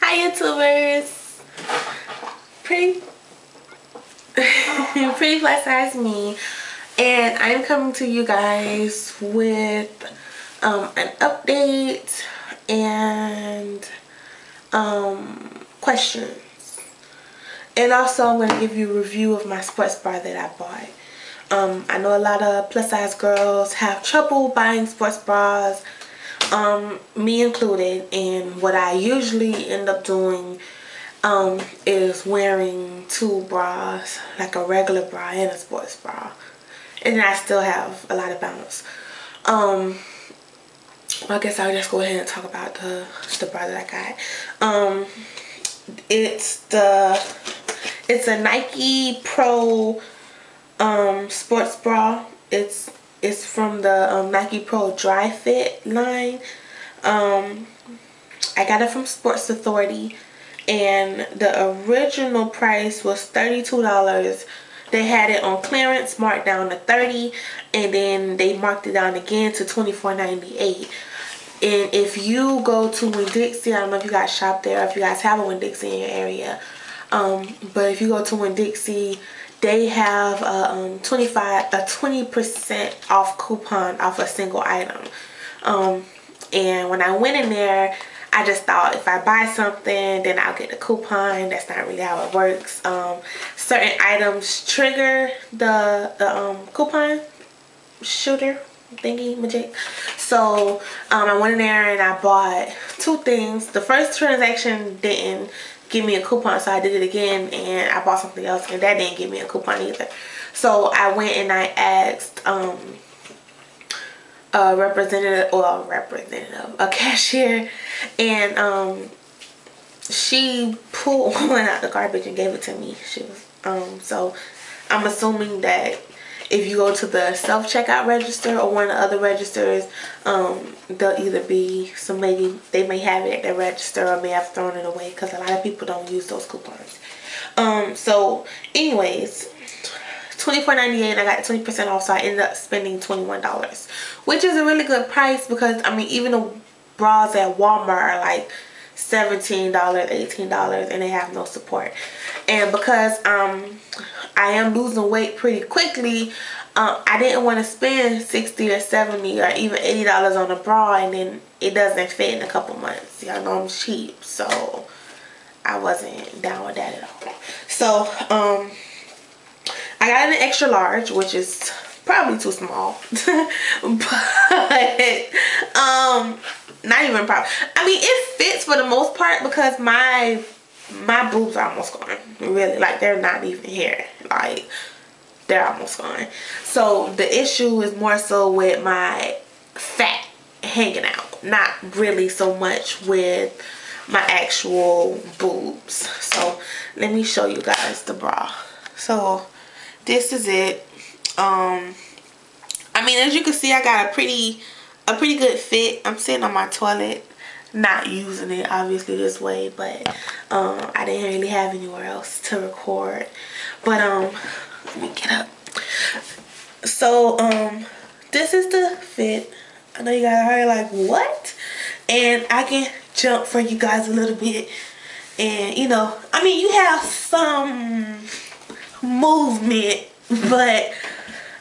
Hi YouTubers, pretty pretty plus size me, and I'm coming to you guys with an update and questions, and also I'm going to give you a review of my sports bra that I bought. I know a lot of plus size girls have trouble buying sports bras, me included, and what I usually end up doing is wearing two bras, like a regular bra and a sports bra, and then I still have a lot of bounce. I guess I'll just go ahead and talk about the bra that I got. It's a Nike Pro sports bra. It's from the Nike Pro Dry Fit line. I got it from Sports Authority, and the original price was $32. They had it on clearance, marked down to $30, and then they marked it down again to $24.98. And if you go to Winn-Dixie, I don't know if you guys shop there, if you guys have a Winn-Dixie in your area, but if you go to Winn-Dixie, they have a 20% off coupon off a single item. And when I went in there, I just thought if I buy something, then I'll get the coupon. That's not really how it works. Certain items trigger the coupon shooter thingy magic. So I went in there and I bought two things. The first transaction didn't give me a coupon, so I did it again and I bought something else, and that didn't give me a coupon either. So I went and I asked a cashier, and she pulled one out the garbage and gave it to me. She was so I'm assuming that if you go to the self-checkout register or one of the other registers, they'll either be, so maybe they may have it at their register or may have thrown it away, because a lot of people don't use those coupons. So anyways, $24.98, I got 20% off, so I ended up spending $21, which is a really good price, because I mean, even the bras at Walmart are like $17, $18, and they have no support. And because I am losing weight pretty quickly, I didn't want to spend $60 or $70 or even $80 on a bra and then it doesn't fit in a couple months. Y'all know I'm cheap, so I wasn't down with that at all. So I got an extra large, which is probably too small, but not even probably. I mean, it fits for the most part, because my boobs are almost gone. Really, like, they're not even here. Like, they're almost gone. So the issue is more so with my fat hanging out, not really so much with my actual boobs. So let me show you guys the bra. So this is it. I mean, as you can see, I got a pretty good fit. I'm sitting on my toilet, not using it obviously this way, but I didn't really have anywhere else to record. But let me get up. So this is the fit. I know you guys are already like, what? And I can jump for you guys a little bit, and you know, I mean, you have some movement, but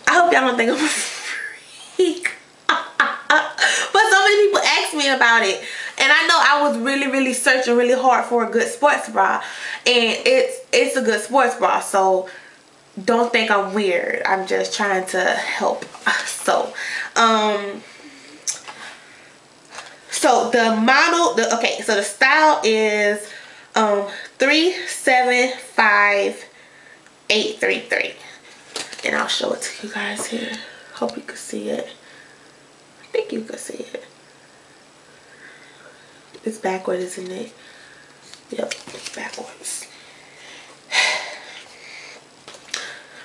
I hope y'all don't think I'm a freak. But so many people ask me about it, and I know I was really searching really hard for a good sports bra, and it's a good sports bra, so don't think I'm weird. I'm just trying to help. So so the model, okay, so the style is 375833, and I'll show it to you guys here. Hope you can see it. I think you can see it. It's backwards, isn't it? Yep, it's backwards.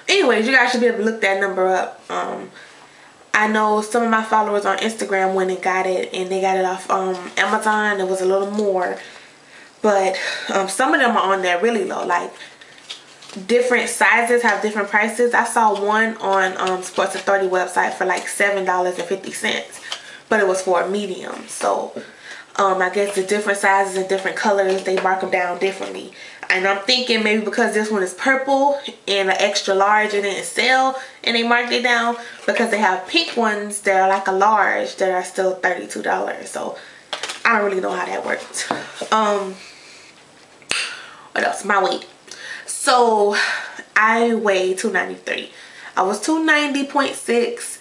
Anyways, you guys should be able to look that number up. I know some of my followers on Instagram went and got it, and they got it off Amazon. It was a little more, but some of them are on there really low. Like, different sizes have different prices. I saw one on Sports Authority website for like $7.50, but it was for a medium. So I guess the different sizes and different colors, they mark them down differently. And I'm thinking maybe because this one is purple and an extra large and didn't sell and they marked it down, because they have pink ones that are like a large that are still $32. So I don't really know how that worked. What else? My weight. So I weigh 293. I was 290.6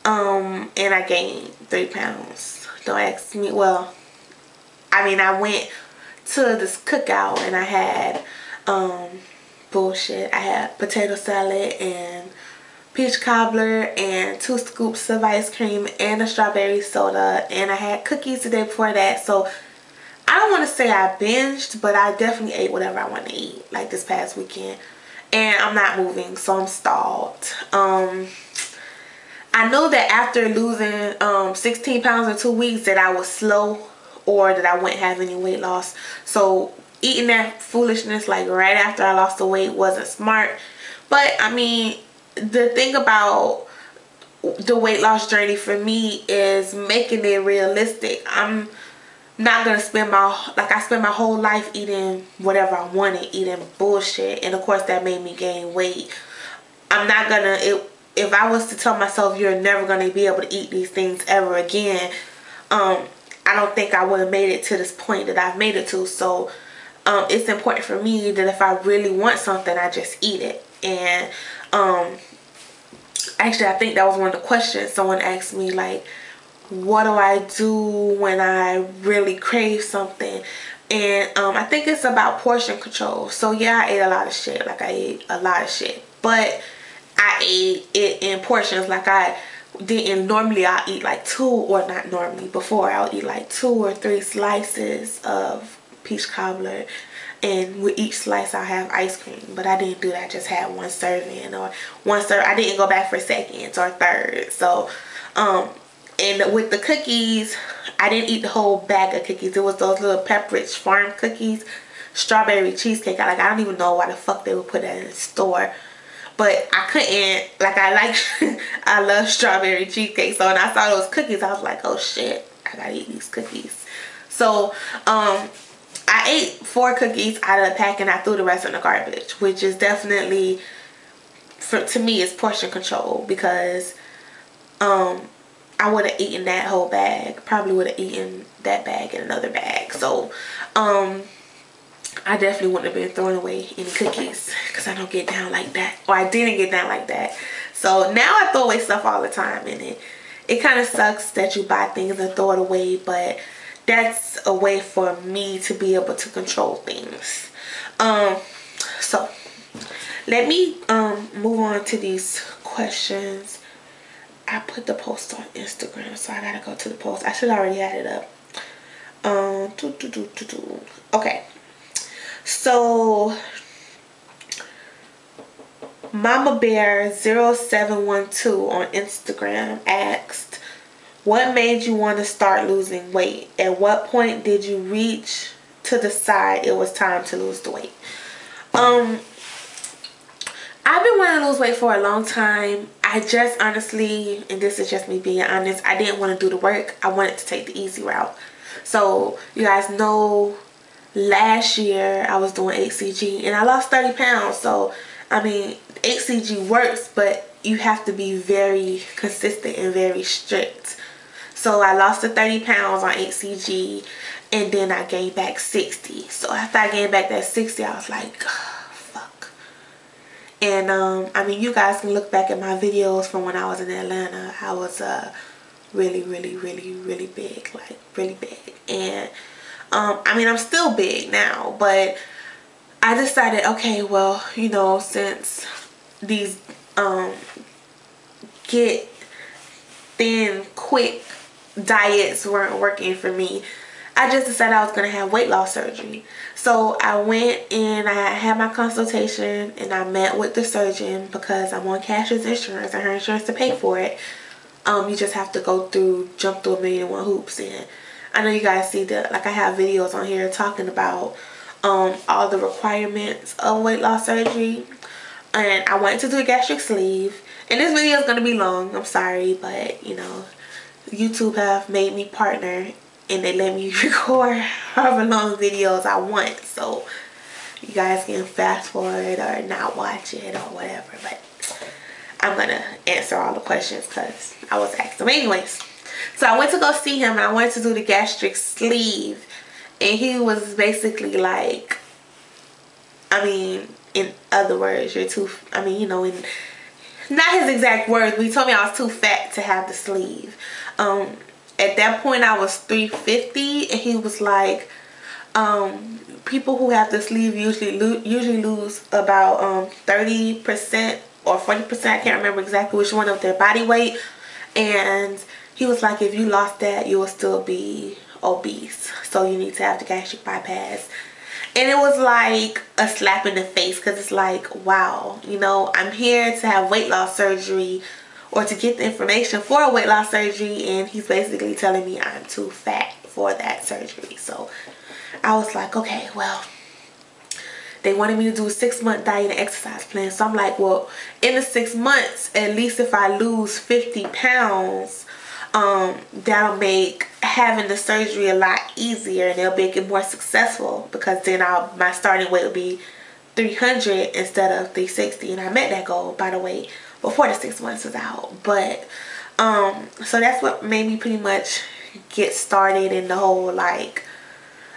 and I gained 3 pounds. Don't ask me. Well, I mean, I went to this cookout and I had bullshit. I had potato salad and peach cobbler and 2 scoops of ice cream and a strawberry soda, and I had cookies the day before that. So I don't want to say I binged, but I definitely ate whatever I want to eat, like this past weekend. And I'm not moving, so I'm stalled. I know that after losing 16 pounds in 2 weeks that I was slow, or that I wouldn't have any weight loss. So eating that foolishness like right after I lost the weight wasn't smart. But I mean, the thing about the weight loss journey for me is making it realistic. I'm not gonna spend I spent my whole life eating whatever I wanted, eating bullshit, and of course that made me gain weight. I'm not gonna, if I was to tell myself you're never gonna be able to eat these things ever again, I don't think I would have made it to this point that I've made it to. So it's important for me that if I really want something, I just eat it. And actually, I think that was one of the questions someone asked me, like, what do I do when I really crave something? And I think it's about portion control. So yeah, I ate a lot of shit. Like, I ate a lot of shit, but I ate it in portions. Like, I didn't normally, I'll eat like 2, or not normally, before I'll eat like 2 or 3 slices of peach cobbler, and with each slice I'll have ice cream. But I didn't do that. I just had 1 serving, or 1 serve. I didn't go back for seconds or third. So and with the cookies, I didn't eat the whole bag of cookies. It was those little Pepperidge Farm cookies, strawberry cheesecake. I don't even know why the fuck they would put that in the store. But I couldn't, like, I love strawberry cheesecake. So when I saw those cookies, I was like, oh shit, I gotta eat these cookies. So I ate 4 cookies out of the pack and I threw the rest in the garbage, which is definitely, to me, is portion control, because I would have eaten that whole bag. Probably would have eaten that bag and another bag. So I definitely wouldn't have been throwing away any cookies, because I don't get down like that. Or I didn't get down like that. So now I throw away stuff all the time, and it kind of sucks that you buy things and throw it away, but that's a way for me to be able to control things. So let me move on to these questions. I put the post on Instagram, so I gotta go to the post. I should already had it up. Okay. So Mama Bear 0712 on Instagram asked, what made you want to start losing weight? At what point did you reach to decide it was time to lose the weight? I've been wanting to lose weight for a long time. I just honestly, and this is just me being honest, I didn't want to do the work. I wanted to take the easy route. So you guys know, last year I was doing HCG and I lost 30 pounds. So I mean, HCG works, but you have to be very consistent and very strict. So I lost the 30 pounds on HCG, and then I gained back 60. So after I gained back that 60, I was like, fuck. And I mean, you guys can look back at my videos from when I was in Atlanta. I was really big, like really big. And I mean, I'm still big now, but I decided, okay, well, you know, since these get thin quick diets weren't working for me, I just decided I was going to have weight loss surgery. So I went and I had my consultation and I met with the surgeon, because I'm on Cash's insurance and her insurance to pay for it. You just have to jump through 1,000,001 hoops. And I know you guys see that, like, I have videos on here talking about all the requirements of weight loss surgery. And I went to do a gastric sleeve, and this video is going to be long, I'm sorry, but you know, YouTube have made me partner and they let me record however long videos I want, so you guys can fast forward or not watch it or whatever. But I'm gonna answer all the questions because I was asked them anyways. So I went to go see him and I wanted to do the gastric sleeve, and he was basically like, I mean, in other words, you're too, I mean, you know, in not his exact words, but he told me I was too fat to have the sleeve. At that point I was 350, and he was like, people who have the sleeve usually lose about 30% or 40%, I can't remember exactly which one, of their body weight. And he was like, if you lost that, you will still be obese, so you need to have the gastric bypass. And it was like a slap in the face, because it's like, wow, you know, I'm here to have weight loss surgery or to get the information for a weight loss surgery, and he's basically telling me I'm too fat for that surgery. So I was like, okay, well, they wanted me to do a 6-month diet and exercise plan. So I'm like, well, in the 6 months, at least if I lose 50 pounds, that'll make having the surgery a lot easier, and it'll make it more successful, because then my starting weight will be 300 instead of 360. And I met that goal, by the way, before the 6 months was out. But so that's what made me pretty much get started in the whole, like,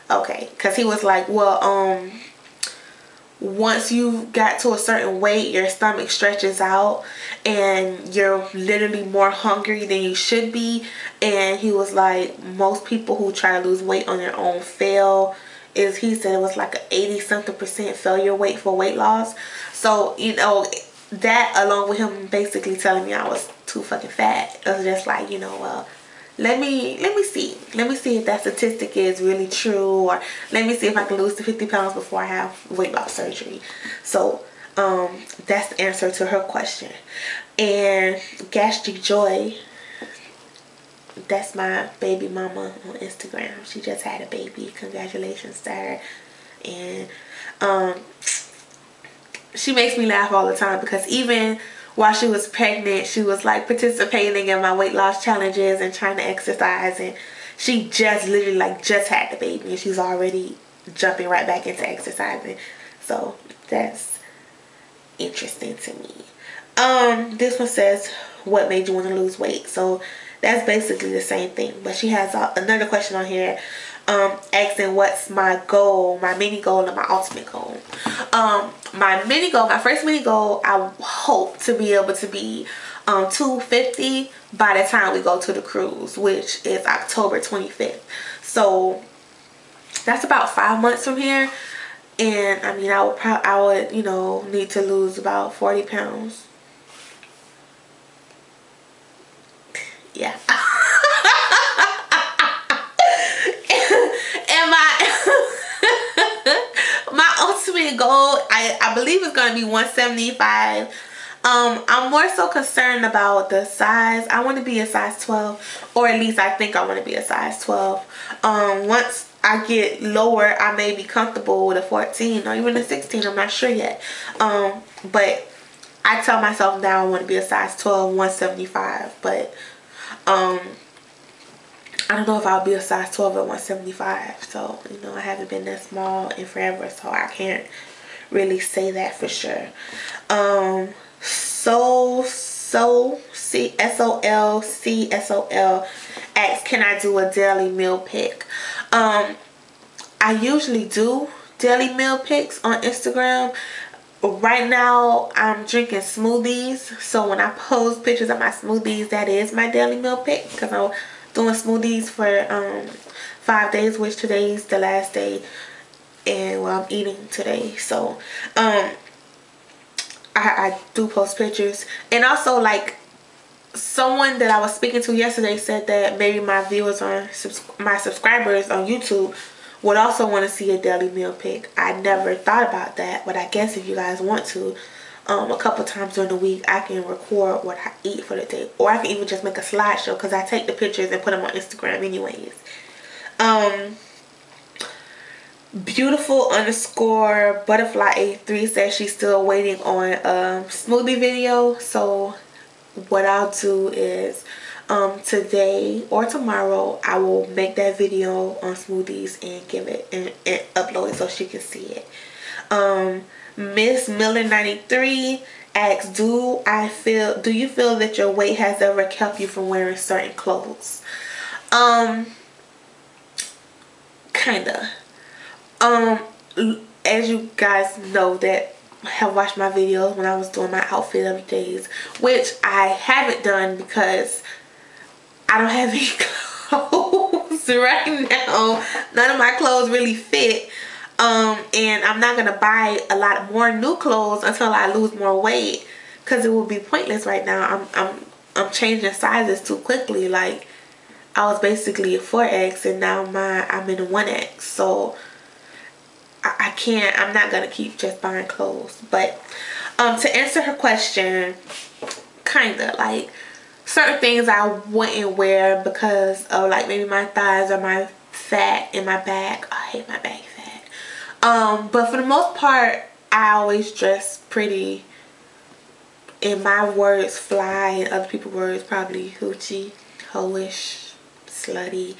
okay, because he was like, well, once you got to a certain weight, your stomach stretches out and you're literally more hungry than you should be. And he was like, most people who try to lose weight on their own fail. He said it was like an 80-something% failure rate for weight loss. So, you know, that along with him basically telling me I was too fucking fat, it was just like, you know, well, let me see if that statistic is really true, or let me see if I can lose the 50 pounds before I have weight loss surgery. So that's the answer to her question. And Gastric Joy, that's my baby mama on Instagram. She just had a baby. Congratulations to her. And she makes me laugh all the time, because even while she was pregnant, she was like participating in my weight loss challenges and trying to exercise, and she just literally like just had the baby and she's already jumping right back into exercising. So that's interesting to me. This one says, what made you want to lose weight? So that's basically the same thing, but she has another question on here, asking what's my goal, my mini goal and my ultimate goal. My mini goal, my first mini goal, I hope to be able to be 250 by the time we go to the cruise, which is October 25th. So that's about 5 months from here. And I mean, I would, you know, need to lose about 40 pounds. Yeah. And my ultimate goal, I believe it's going to be 175. I'm more so concerned about the size. I want to be a size 12, or at least I think I want to be a size 12. Once I get lower, I may be comfortable with a 14 or even a 16. I'm not sure yet. But I tell myself now I want to be a size 12, 175. But I don't know if I'll be a size 12 at 175. So, you know, I haven't been that small in forever, so I can't really say that for sure. SOLCSOL asks, can I do a daily meal pic? I usually do daily meal pics on Instagram. Right now I'm drinking smoothies, so when I post pictures of my smoothies, that is my daily meal pic, because I'm doing smoothies for 5 days, which today's the last day, and well, I'm eating today. So I do post pictures. And also, like, someone that I was speaking to yesterday said that maybe my viewers on my subscribers on YouTube would also want to see a daily meal pic. I never thought about that, but I guess if you guys want to, a couple times during the week I can record what I eat for the day, or I can even just make a slideshow, because I take the pictures and put them on Instagram anyways. Beautiful _ butterfly 83 says she's still waiting on a smoothie video. So what I'll do is today or tomorrow I will make that video on smoothies and give it and upload it so she can see it. Miss Miller 93 asks, do you feel that your weight has ever kept you from wearing certain clothes? Kinda. As you guys know that have watched my videos when I was doing my outfit updates, which I haven't done because I don't have any clothes right now. None of my clothes really fit. And I'm not gonna buy a lot more new clothes until I lose more weight, because it would be pointless right now. I'm changing sizes too quickly. Like, I was basically a 4X and now I'm in a 1X. So I can't, I'm not gonna keep just buying clothes. But to answer her question, kinda, like, certain things I wouldn't wear because of, like, maybe my thighs or my fat in my back. I hate my back fat. But for the most part, I always dress pretty. In my words, fly. In other people's words, probably hoochie, hoish, slutty.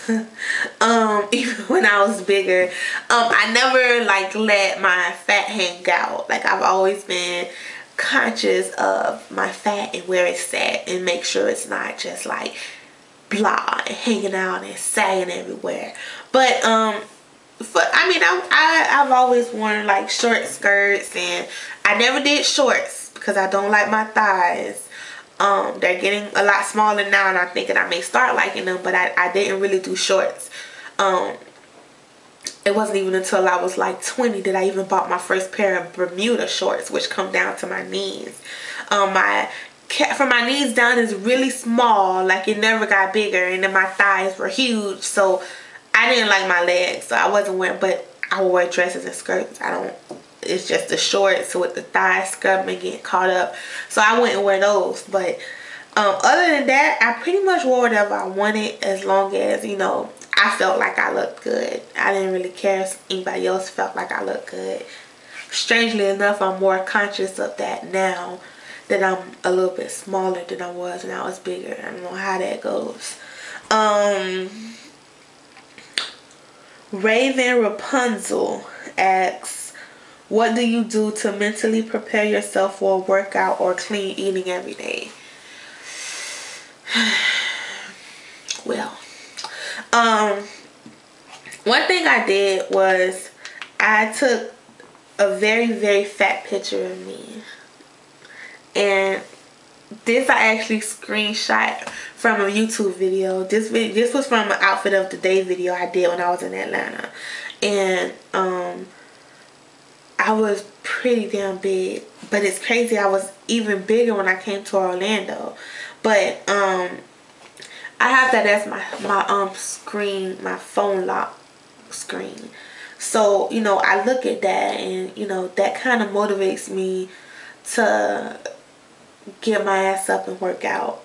Even when I was bigger, I never like let my fat hang out. Like, I've always been conscious of my fat and where it's at, and make sure it's not just like blah and hanging out and sagging everywhere. But I've always worn like short skirts, and I never did shorts because I don't like my thighs. They're getting a lot smaller now, and I'm thinking I may start liking them, but I didn't really do shorts. It wasn't even until I was like 20 that I even bought my first pair of Bermuda shorts, which come down to my knees. From my knees down is really small, like it never got bigger, and then my thighs were huge, so I didn't like my legs, so I wasn't wearing, but I would wear dresses and skirts. It's just the shorts with the thigh scrubbing and getting caught up, so I wouldn't wear those. But other than that, I pretty much wore whatever I wanted, as long as, you know, I felt like I looked good. I didn't really care if anybody else felt like I looked good. Strangely enough, I'm more conscious of that now that I'm a little bit smaller than I was when I was bigger. I don't know how that goes. Raven Rapunzel asks, what do you do to mentally prepare yourself for a workout or clean eating every day? Well, one thing I did was I took a very, very fat picture of me. And this I actually screenshot from a YouTube video. This was from an outfit of the day video I did when I was in Atlanta. And I was pretty damn big. But it's crazy, I was even bigger when I came to Orlando. But I have that as my screen, my phone lock screen. So, you know, I look at that, and, you know, that kind of motivates me to get my ass up and work out.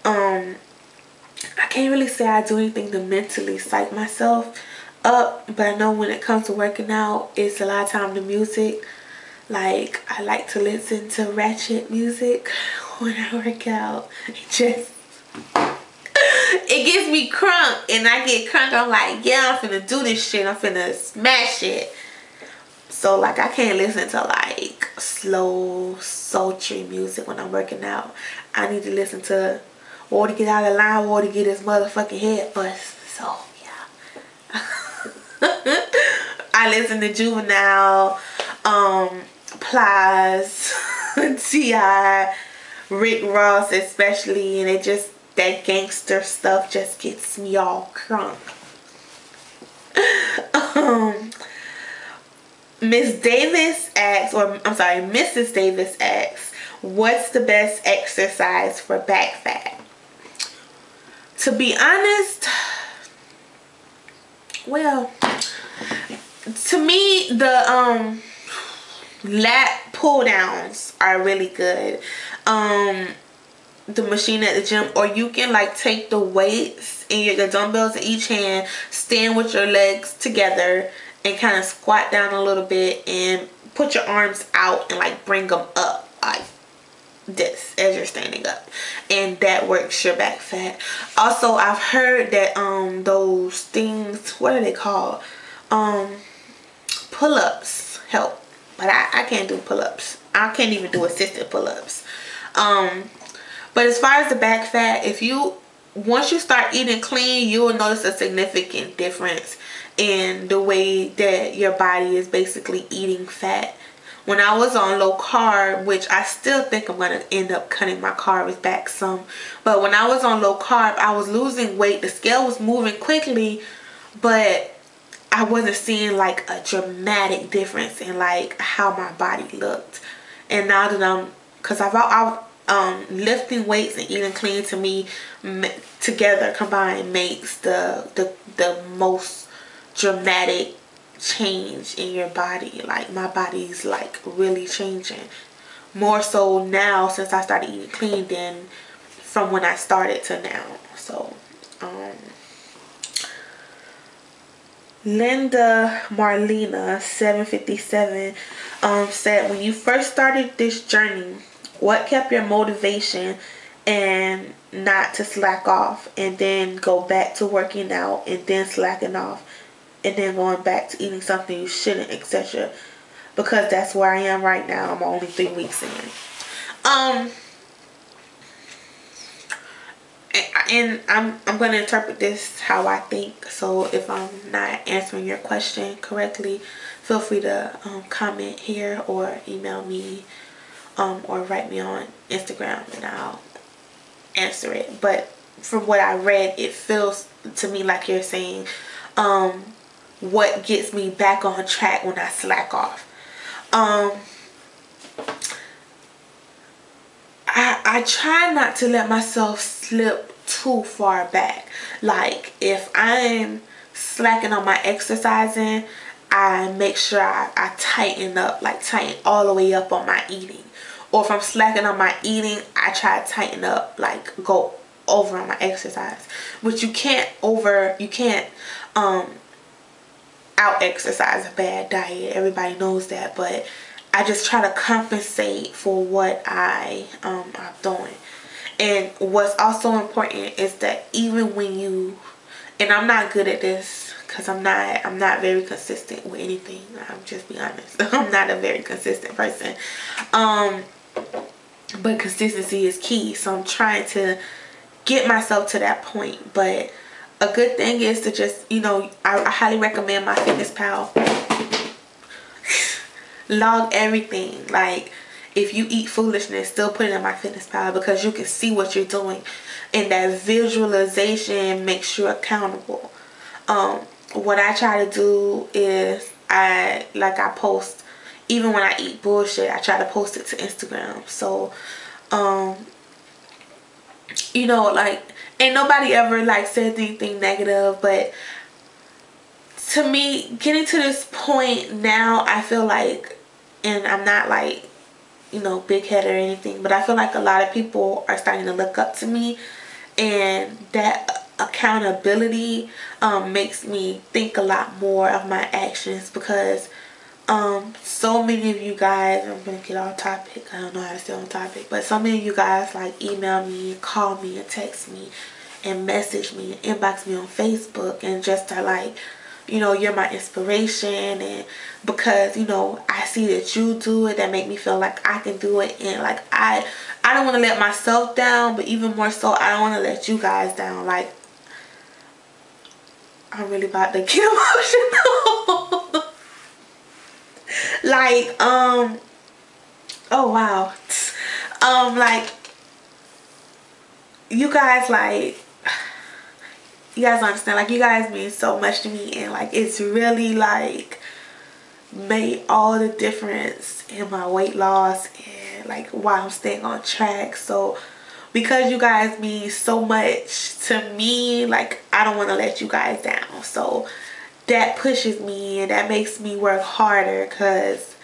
I can't really say I do anything to mentally psych myself up, but I know when it comes to working out, it's a lot of time the music. Like, I like to listen to ratchet music when I work out. It gets me crunk, and I get crunk. I'm like, yeah, I'm finna do this shit. I'm finna smash it. So, like, I can't listen to, like, slow, sultry music when I'm working out. I need to listen to Water Get Out of Line, Water Get His motherfucking head bust. So, yeah. I listen to Juvenile, Plies, T.I., Rick Ross especially, and it just, that gangster stuff just gets me all crunk. Miss Davis asks, or I'm sorry, Mrs. Davis asks, what's the best exercise for back fat? To be honest, well, to me, the lat pull downs are really good. The machine at the gym, or you can like take the weights and the dumbbells in each hand, stand with your legs together, and kind of squat down a little bit and put your arms out and like bring them up. Like, this as you're standing up, and that works your back fat. Also, I've heard that those things, what are they called, pull-ups help, but I can't do pull-ups. I can't even do assisted pull-ups. But as far as the back fat, once you start eating clean, you will notice a significant difference in the way that your body is basically eating fat. When I was on low carb, which I still think I'm going to end up cutting my carbs back some, but when I was on low carb, I was losing weight. The scale was moving quickly, but I wasn't seeing like a dramatic difference in like how my body looked. And now that because lifting weights and eating clean, to me, together combined, makes the most dramatic change in your body. Like, my body's like really changing, more so now since I started eating clean than from when I started to now. So Linda Marlena 757 said, when you first started this journey, what kept your motivation and not to slack off and then go back to working out and then slacking off and then going back to eating something you shouldn't, etc.? Because that's where I am right now. I'm only 3 weeks in. And I'm going to interpret this how I think. So if I'm not answering your question correctly, feel free to comment here or email me or write me on Instagram and I'll answer it. But from what I read, it feels to me like you're saying what gets me back on track when I slack off. I try not to let myself slip too far back. Like, if I'm slacking on my exercising, I make sure I tighten up, like tighten all the way up on my eating. Or if I'm slacking on my eating, I try to tighten up, like go over on my exercise. Which you can't out exercise a bad diet. Everybody knows that, but I just try to compensate for what I'm doing. And what's also important is that even when you, and I'm not good at this because I'm not very consistent with anything. I'm just be honest. I'm not a very consistent person. But consistency is key. So I'm trying to get myself to that point. But a good thing is to just, I highly recommend my FitnessPal. Log everything. Like, if you eat foolishness, still put it in my FitnessPal, because you can see what you're doing, and that visualization makes you accountable. What I try to do is I post, even when I eat bullshit, I try to post it to Instagram. So like, ain't nobody ever like said anything negative, but to me, getting to this point now, I feel like, and I'm not like, big head or anything, but I feel like a lot of people are starting to look up to me, and that accountability makes me think a lot more of my actions, because so many of you guys, I'm gonna get off topic, I don't know how to stay on topic, but so many of you guys like email me, call me, and text me, and message me, and inbox me on Facebook, and just are like, you're my inspiration, and because I see that you do it, that make me feel like I can do it. And like, I don't want to let myself down, but even more so, I don't want to let you guys down. Like, I'm really about to get emotional. Like, oh wow, like, you guys, like, you guys understand, like, you guys mean so much to me, and like, it's really like made all the difference in my weight loss and like why I'm staying on track. So because you guys mean so much to me, like, I don't want to let you guys down. So that pushes me and that makes me work harder, because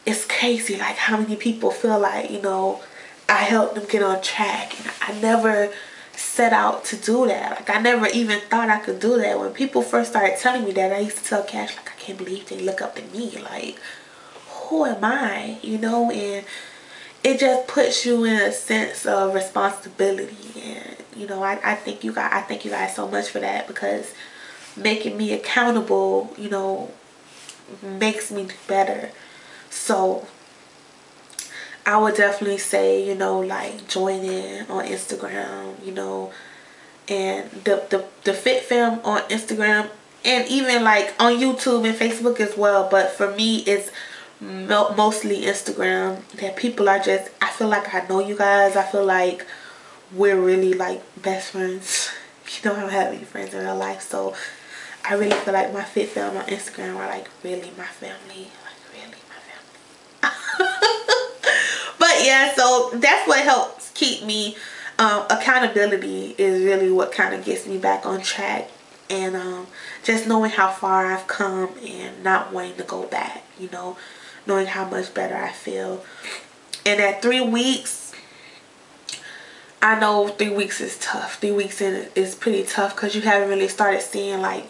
it's crazy like how many people feel like, I helped them get on track, and I never set out to do that. Like, I never even thought I could do that. When people first started telling me that, I used to tell Cash, like, I can't believe they look up to me. Like, who am I? And it just puts you in a sense of responsibility. And you know, I thank you guys so much for that, because making me accountable, you know, makes me do better. So I would definitely say, you know, like, join in on Instagram, you know, and the Fit Fam on Instagram, and even like on YouTube and Facebook as well. But for me, it's mostly Instagram. That people are just, I feel like I know you guys. I feel like we're really like best friends. You know, I don't have any friends in real life, so I really feel like my Fit Fam on Instagram are like really my family. Like really my family. But yeah, so that's what helps keep me, accountability is really what kind of gets me back on track. And just knowing how far I've come and not wanting to go back, you know, knowing how much better I feel. And at 3 weeks, I know 3 weeks is tough. 3 weeks in is pretty tough, because you haven't really started seeing like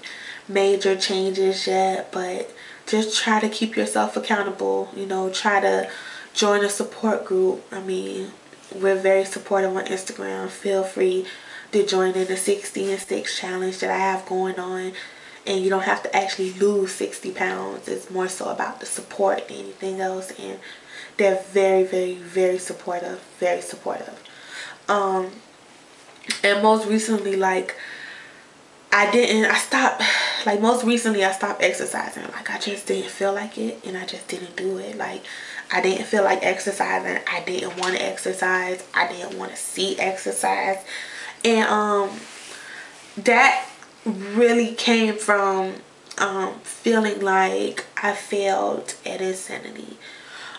major changes yet. But just try to keep yourself accountable, you know, try to join a support group. I mean, we're very supportive on Instagram. Feel free to join in the 60 and 6 challenge that I have going on. And you don't have to actually lose 60 pounds. It's more so about the support than anything else. And they're very, very, very supportive. Very supportive. And most recently, like, most recently I stopped exercising. Like, I just didn't feel like it, and I just didn't do it. Like, I didn't feel like exercising. I didn't want to exercise. I didn't want to see exercise. And that really came from feeling like I failed at insanity.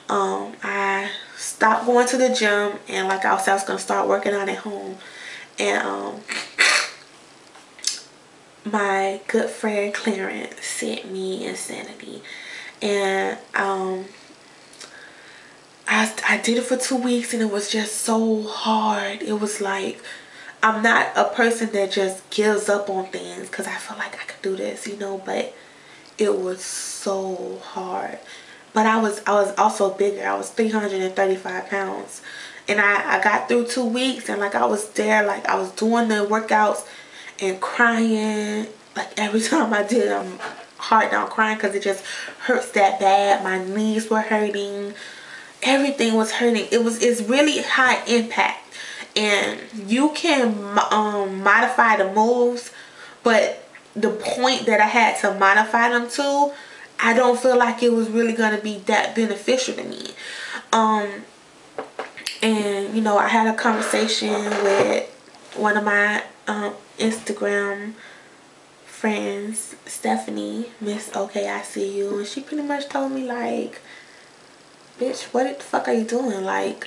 I stopped going to the gym, and like I said, I was going to start working out at home. And my good friend Clarence sent me Insanity. And I did it for 2 weeks, and it was just so hard. It was like, I'm not a person that just gives up on things because I feel like I could do this, you know, but it was so hard. But I was also bigger. I was 335 pounds. And I got through 2 weeks, and like I was there, like I was doing the workouts and crying. Like every time I did, I'm hard down crying because it just hurts that bad. My knees were hurting. Everything was hurting. It's really high impact. And you can modify the moves, but the point that I had to modify them to, I don't feel like it was really going to be that beneficial to me. And you know, I had a conversation with one of my Instagram friends, Stephanie, Miss Okay I See You, and she pretty much told me like, bitch, what the fuck are you doing? Like,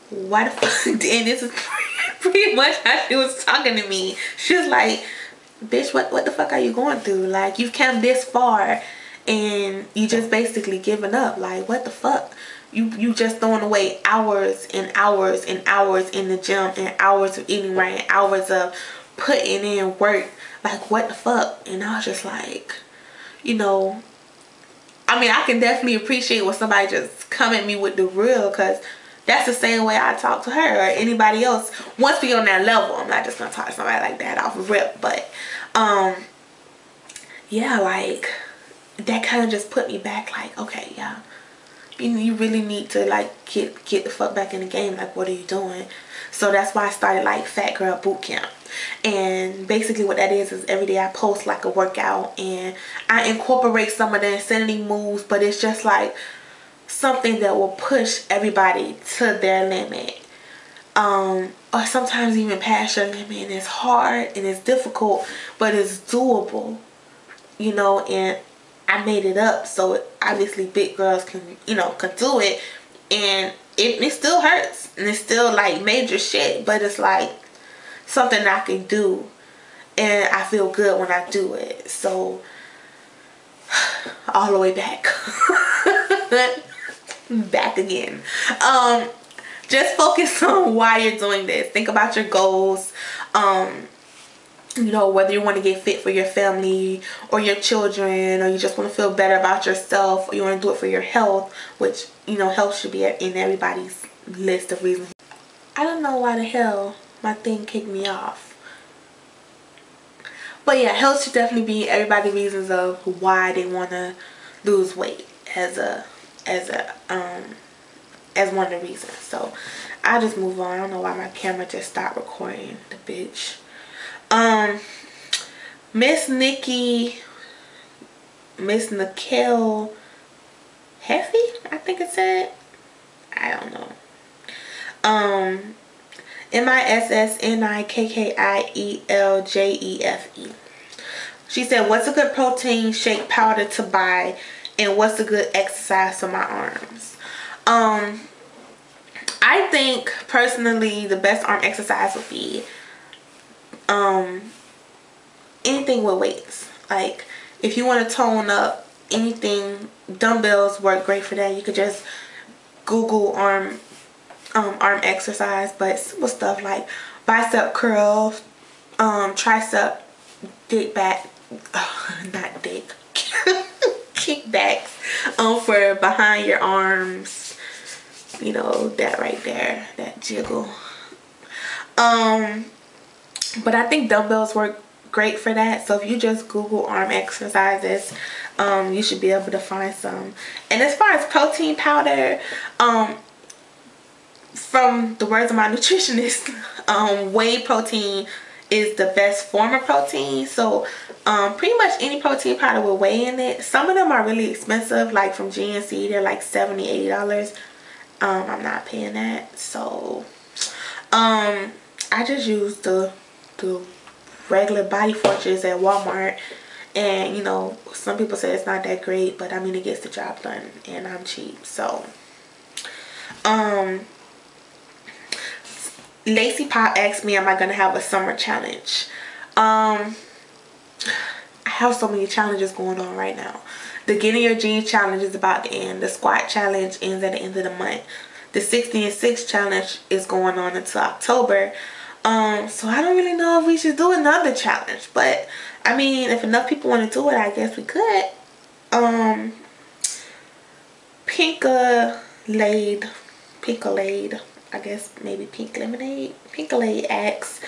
why the fuck? And this is pretty much how she was talking to me. She was like, bitch, what the fuck are you going through? Like, you've come this far and you just basically giving up. Like, what the fuck? You just throwing away hours and hours and hours in the gym, and hours of eating right, and hours of putting in work. Like, what the fuck? And I was just like, you know, I mean, I can definitely appreciate when somebody just come at me with the real, because that's the same way I talk to her or anybody else. Once we on that level, I'm not just gonna talk to somebody like that off of rip. But yeah, like, that kind of just put me back. Like, okay, yeah, you really need to like get the fuck back in the game. Like, what are you doing? So that's why I started like Fat Girl Boot Camp. And basically what that is every day I post like a workout, and I incorporate some of the insanity moves, but it's just like something that will push everybody to their limit, or sometimes even past your limit. And it's hard and it's difficult, but it's doable, you know. And I made it up, so obviously big girls can, you know, can do it. And it still hurts, and it's still like major shit, but it's like something I can do, and I feel good when I do it. So all the way back back again. Just focus on why you're doing this. Think about your goals. You know, whether you want to get fit for your family or your children, or you just want to feel better about yourself, or you want to do it for your health, which, you know, health should be in everybody's list of reasons. I don't know why the hell my thing kicked me off. But yeah, health should definitely be everybody's reasons of why they want to lose weight as one of the reasons. So I'll just move on. I don't know why my camera just stopped recording the bitch. Miss Nicole Heffy, I think it said. I don't know. MISSNIKKIELJEFE. She said, what's a good protein shake powder to buy, and what's a good exercise for my arms? I think personally the best arm exercise would be anything with weights. Like if you want to tone up anything, dumbbells work great for that. You could just Google arm exercise, but simple stuff like bicep curls, tricep dick back, not dick, kickbacks, for behind your arms, you know, that right there, that jiggle. But I think dumbbells work great for that. So if you just Google arm exercises, you should be able to find some. And as far as protein powder, from the words of my nutritionist, whey protein is the best form of protein. So pretty much any protein powder with whey in it. Some of them are really expensive, like from GNC, they're like $70-$80. I'm not paying that. So I just use the regular Body Fortress at Walmart, and you know, some people say it's not that great, but I mean it gets the job done, and I'm cheap. So Lacey Pop asked me, am I gonna have a summer challenge? I have so many challenges going on right now. The Getting Your Jeans challenge is about to end. The squat challenge ends at the end of the month. The 60 and 6 challenge is going on until October. So I don't really know if we should do another challenge, but I mean, if enough people want to do it, I guess we could. Pinkalade, I guess maybe Pink Lemonade. Pinkalade asks,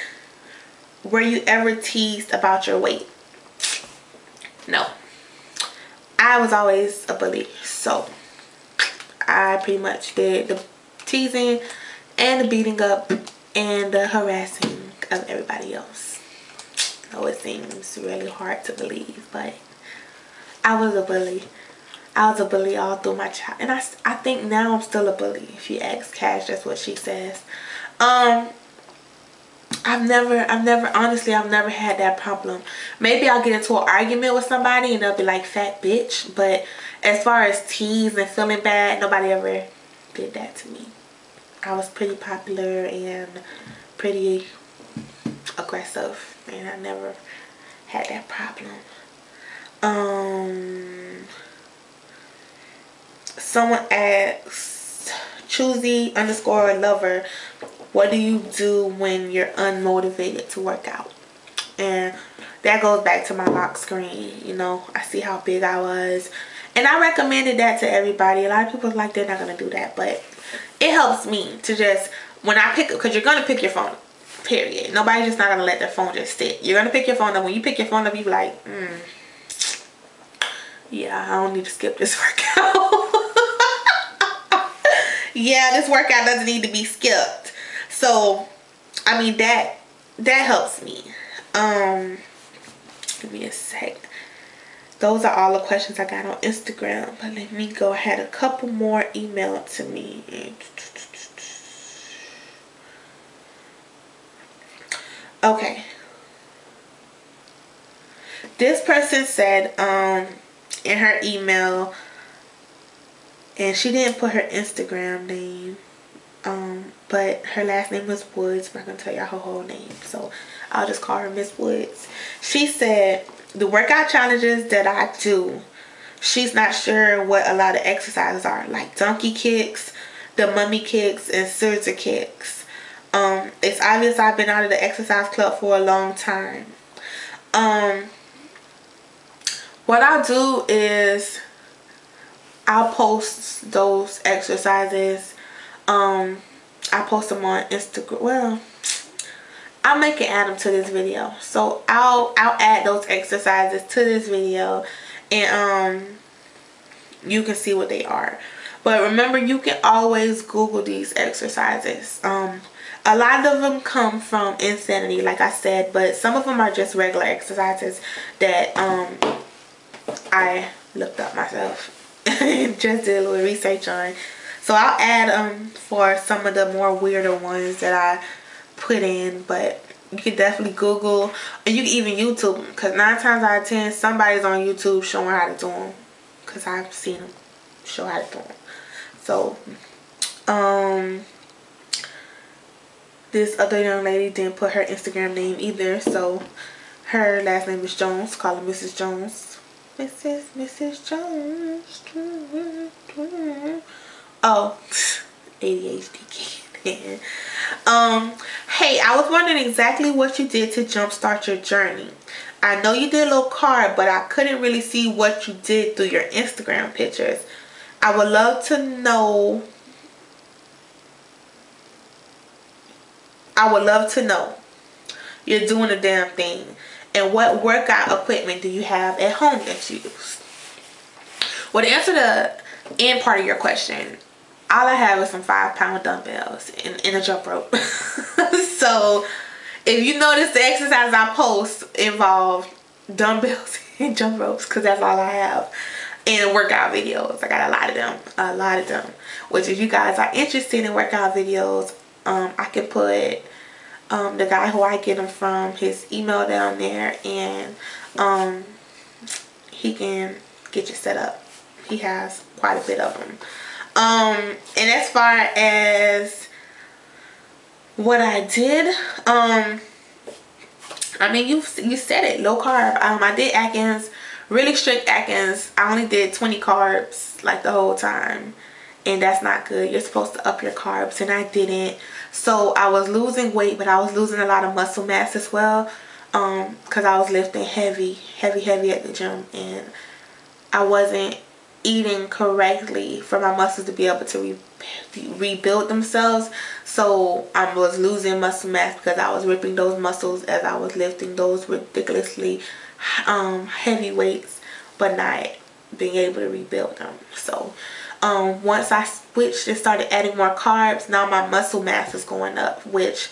were you ever teased about your weight? No. I was always a bully, so I pretty much did the teasing and the beating up and the harassing of everybody else. I know it seems really hard to believe, but I was a bully. I was a bully all through my child, and I think now I'm still a bully. If you ask Cash, that's what she says. Honestly, I've never had that problem. Maybe I'll get into an argument with somebody and they'll be like, fat bitch. But as far as tease and feeling bad, nobody ever did that to me. I was pretty popular and pretty aggressive, and I never had that problem. Someone asks, Choosy_lover, what do you do when you're unmotivated to work out? And that goes back to my lock screen. You know, I see how big I was, and I recommended that to everybody. A lot of people like, they're not gonna do that, but it helps me to just, when I pick up, because you're gonna pick your phone up, period. Nobody's just not gonna let their phone just sit. You're gonna pick your phone up. When you pick your phone up, you be like, yeah, I don't need to skip this workout. Yeah, this workout doesn't need to be skipped. So I mean, that helps me. Give me a sec. Those are all the questions I got on Instagram, but let me go. I had a couple more emailed to me. Okay, this person said in her email, and she didn't put her Instagram name, but her last name was Woods. I'm not gonna tell y'all her whole name, so I'll just call her Miss Woods. She said the workout challenges that I do, she's not sure what a lot of exercises are, like donkey kicks, the mummy kicks, and scissor kicks. It's obvious I've been out of the exercise club for a long time. What I'll do is I'll post those exercises I post them on Instagram. Well, I'll make an add them to this video. So I'll add those exercises to this video, and you can see what they are. But remember, you can always Google these exercises. A lot of them come from Insanity, like I said, but some of them are just regular exercises that I looked up myself and just did a little research on. So I'll add for some of the more weirder ones that I put in, but you can definitely Google, and you can even YouTube them, because 9 times out of 10 somebody's on YouTube showing how to do them, because I've seen them show how to do them. So this other young lady didn't put her Instagram name either, so her last name is Jones. Call her Mrs. Jones. Mrs. Jones. Oh, ADHD kid. Hey, I was wondering exactly what you did to jumpstart your journey. I know you did a little card, but I couldn't really see what you did through your Instagram pictures. I would love to know. You're doing a damn thing. And what workout equipment do you have at home that you use? Well, to answer the end part of your question, all I have is some 5-pound dumbbells and a jump rope. So if you notice, the exercises I post involve dumbbells and jump ropes, because that's all I have. And workout videos, I got a lot of them. Which, if you guys are interested in workout videos, I can put the guy who I get them from, his email down there, and he can get you set up. He has quite a bit of them. And as far as what I did, I mean, you said it, low carb. I did Atkins, really strict Atkins. I only did 20 carbs like the whole time, and that's not good. You're supposed to up your carbs, and I didn't. So I was losing weight, but I was losing a lot of muscle mass as well, because I was lifting heavy at the gym, and I wasn't eating correctly for my muscles to be able to rebuild themselves. So I was losing muscle mass because I was ripping those muscles as I was lifting those ridiculously heavy weights, but not being able to rebuild them. So once I switched and started adding more carbs, now my muscle mass is going up, which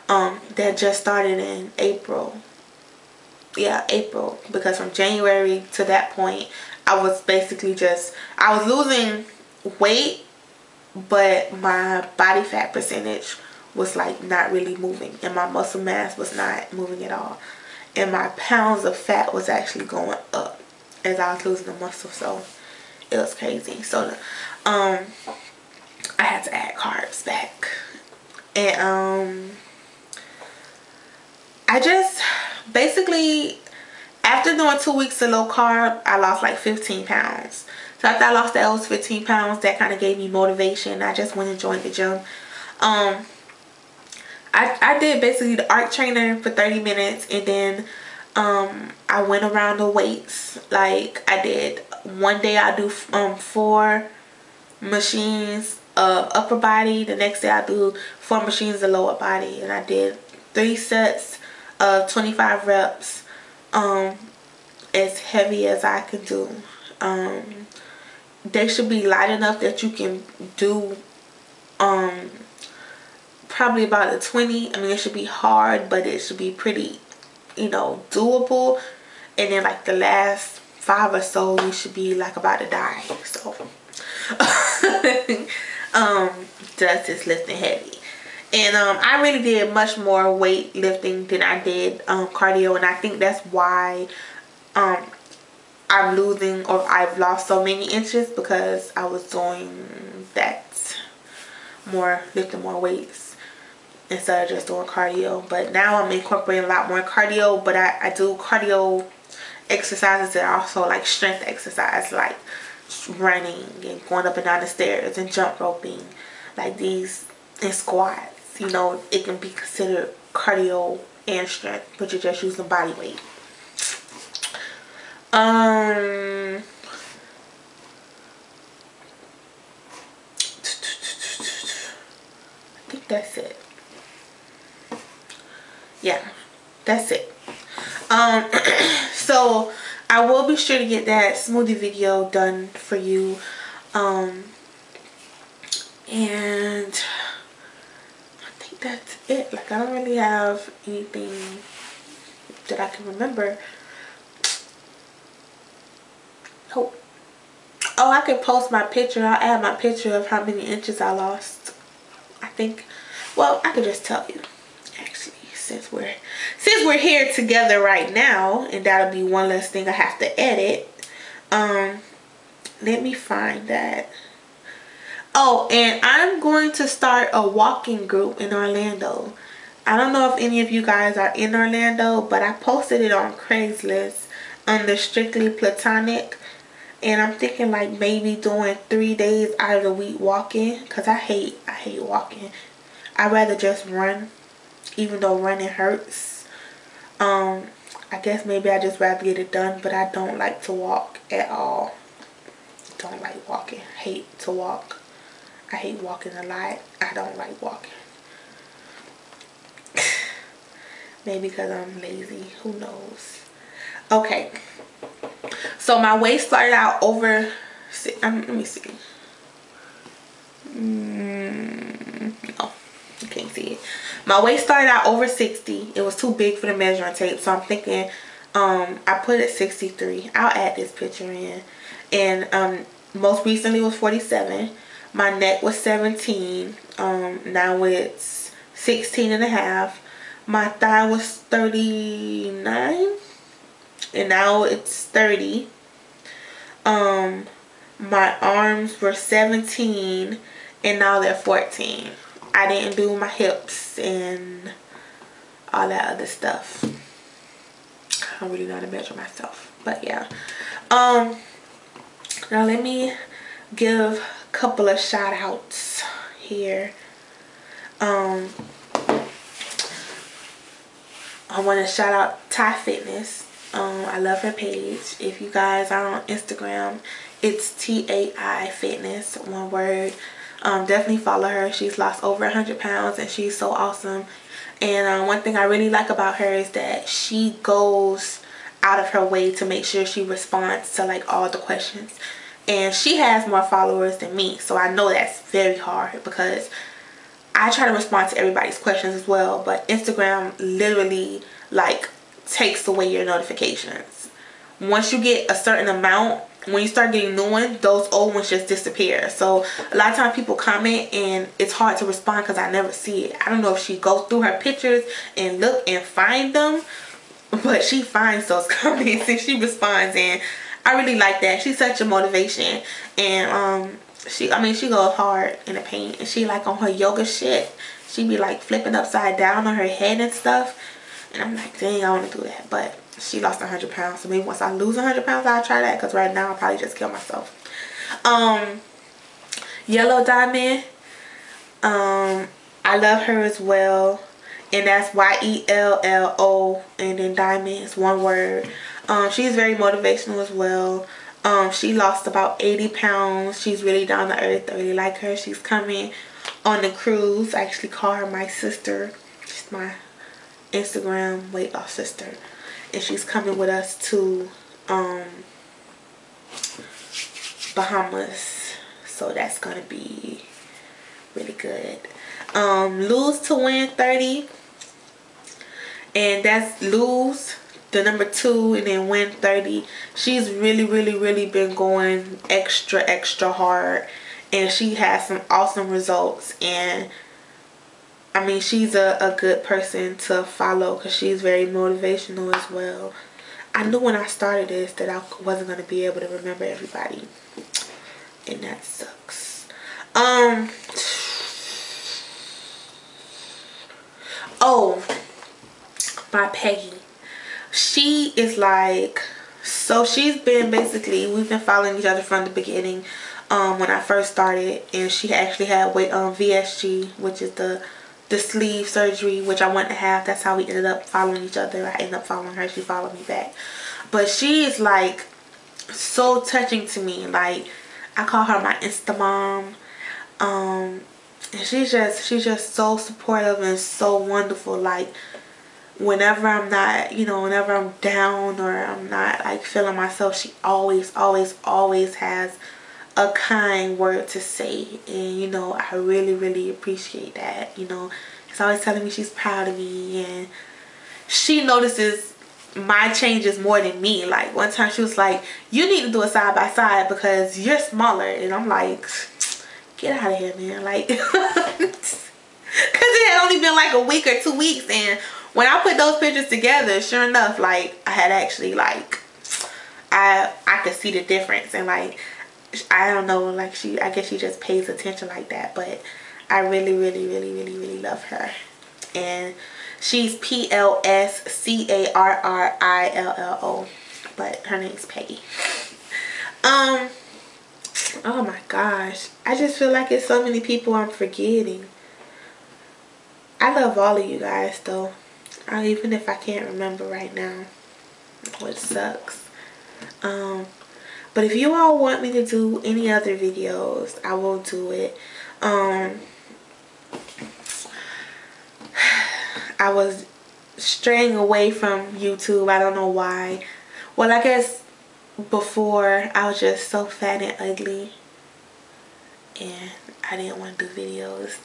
that just started in April. Yeah, April, because from January to that point, I was basically I was losing weight, but my body fat percentage was like not really moving, and my muscle mass was not moving at all, and my pounds of fat was actually going up as I was losing the muscle. So it was crazy. So I had to add carbs back, and I just basically, after doing 2 weeks of low carb, I lost like 15 pounds. So after I lost those 15 pounds, that kind of gave me motivation. I just went and joined the gym. I did basically the arc trainer for 30 minutes, and then I went around the weights. Like, I did one day I do 4 machines of upper body, the next day I do 4 machines of lower body, and I did 3 sets of 25 reps, as heavy as I can do. They should be light enough that you can do probably about a 20. I mean, it should be hard, but it should be pretty, doable. And then like the last 5 or so, you should be like about to die. So that's just lifting heavy. And I really did much more weightlifting than I did cardio, and I think that's why I'm losing, or I've lost so many inches, because I was doing that more, lifting more weights instead of just doing cardio. But now I'm incorporating a lot more cardio, but I do cardio exercises that are also like strength exercise, like running and going up and down the stairs and jump roping, like these, and squats. It can be considered cardio and strength, but you're just using body weight. That's it. Yeah, that's it. So I will be sure to get that smoothie video done for you. And I think that's it. Like, I don't really have anything that I can remember. Oh, I could post my picture. I'll add my picture of how many inches I lost. I think, well, I could just tell you, actually, since we're here together right now, and that'll be one less thing I have to edit. Let me find that. Oh, and I'm going to start a walking group in Orlando. I don't know if any of you guys are in Orlando, but I posted it on Craigslist under Strictly Platonic. And I'm thinking like maybe doing 3 days out of the week walking. Because I hate walking. I'd rather just run. Even though running hurts. I guess maybe I just rather get it done. But I don't like to walk at all. Don't like walking. Hate to walk. I hate walking a lot. I don't like walking. Maybe because I'm lazy. Who knows? Okay. So my waist started out over... let me see. No. You can't see it. My waist started out over 60. It was too big for the measuring tape. So I'm thinking... I put it 63. I'll add this picture in. And most recently was 47. My neck was 17. Now it's 16 and a half. My thigh was 39. And now it's 30. My arms were 17. And now they're 14. I didn't do my hips and all that other stuff. I don't really know how to measure myself. But yeah. Now let me give a couple of shout outs here. I want to shout out Thai Fitness. I love her page. If you guys are on Instagram, it's TAI Fitness, one word. Definitely follow her. She's lost over 100 pounds and she's so awesome. And one thing I really like about her is that she goes out of her way to make sure she responds to like all the questions. And she has more followers than me, so I know that's very hard because I try to respond to everybody's questions as well, but Instagram literally like takes away your notifications. Once you get a certain amount, when you start getting new ones, those old ones just disappear. So a lot of times people comment and it's hard to respond because I never see it. I don't know if she goes through her pictures and look and find them, but she finds those comments and she responds, and I really like that. She's such a motivation. And she goes hard in the paint, and she like on her yoga shit, she be like flipping upside down on her head and stuff, and I'm like, dang, I want to do that. But she lost 100 pounds, so maybe once I lose 100 pounds I'll try that, because right now I'll probably just kill myself. Yellow Diamond, I love her as well, and that's YELLO, and then Diamond is one word. She's very motivational as well. She lost about 80 pounds. She's really down to earth. I really like her. She's coming on the cruise. I actually call her my sister. She's my Instagram weight loss sister. And she's coming with us to Bahamas. So that's going to be really good. Lose to win 30. And that's lose the number 2 and then win 30. She's really been going extra hard, and she has some awesome results. And I mean, she's a good person to follow because she's very motivational as well. I knew when I started this that I wasn't going to be able to remember everybody, and that sucks. Oh, my Peggy. She is like, so she's been basically, we've been following each other from the beginning when I first started, and she actually had VSG, which is the sleeve surgery, which I wanted to have. That's how we ended up following each other. I ended up following her, she followed me back. But she is like so touching to me. Like, I call her my Insta mom. And she's just so supportive and so wonderful. Like, whenever I'm not, whenever I'm down or I'm not like feeling myself, she always has a kind word to say. And I really appreciate that. She's always telling me she's proud of me, and she notices my changes more than me. Like, one time she was like, you need to do a side by side because you're smaller. And I'm like, get out of here, man. Like, because it had only been like a week or 2 weeks, and when I put those pictures together, sure enough, like, I had actually, like, I could see the difference. And like, I don't know, like, I guess she just pays attention like that. But I really love her. And she's PLSCARRILLO, but her name's Peggy. Oh my gosh, I just feel like it's so many people I'm forgetting. I love all of you guys though, even if I can't remember right now, which sucks. But if you all want me to do any other videos, I will do it. I was straying away from YouTube. I don't know why. Well, I guess before I was just so fat and ugly, and I didn't want to do videos.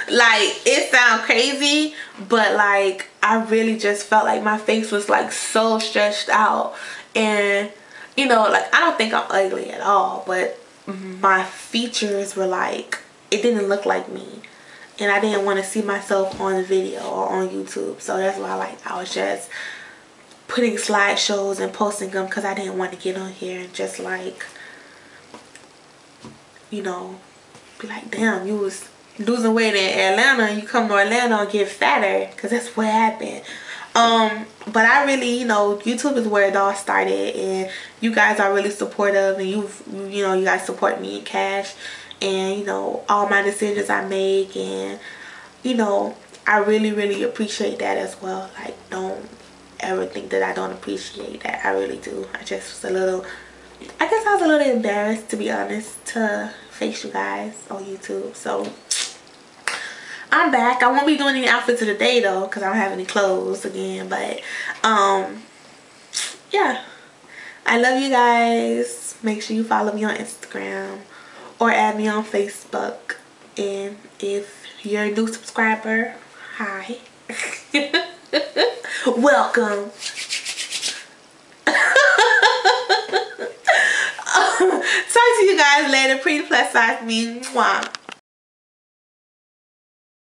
Like, it sounds crazy, but like, I really just felt like my face was like so stretched out. And like, I don't think I'm ugly at all, but my features were like, it didn't look like me, and I didn't want to see myself on the video or on YouTube. So that's why, like, I was just putting slideshows and posting them, because I didn't want to get on here and just like, be like, damn, you was losing weight in Atlanta and you come to Orlando and get fatter, because that's what happened. But I really, YouTube is where it all started, and you guys are really supportive, and you guys support me in cash, and all my decisions I make, and I really appreciate that as well. Like, don't ever think that I don't appreciate that. I really do. I just was a little embarrassed, to be honest, to face you guys on YouTube. So I'm back. I won't be doing any outfits of the day though, because I don't have any clothes again. But yeah, I love you guys. Make sure you follow me on Instagram or add me on Facebook. And if you're a new subscriber, hi. Welcome. Talk to you guys later. Pretty plus size me. Mwah.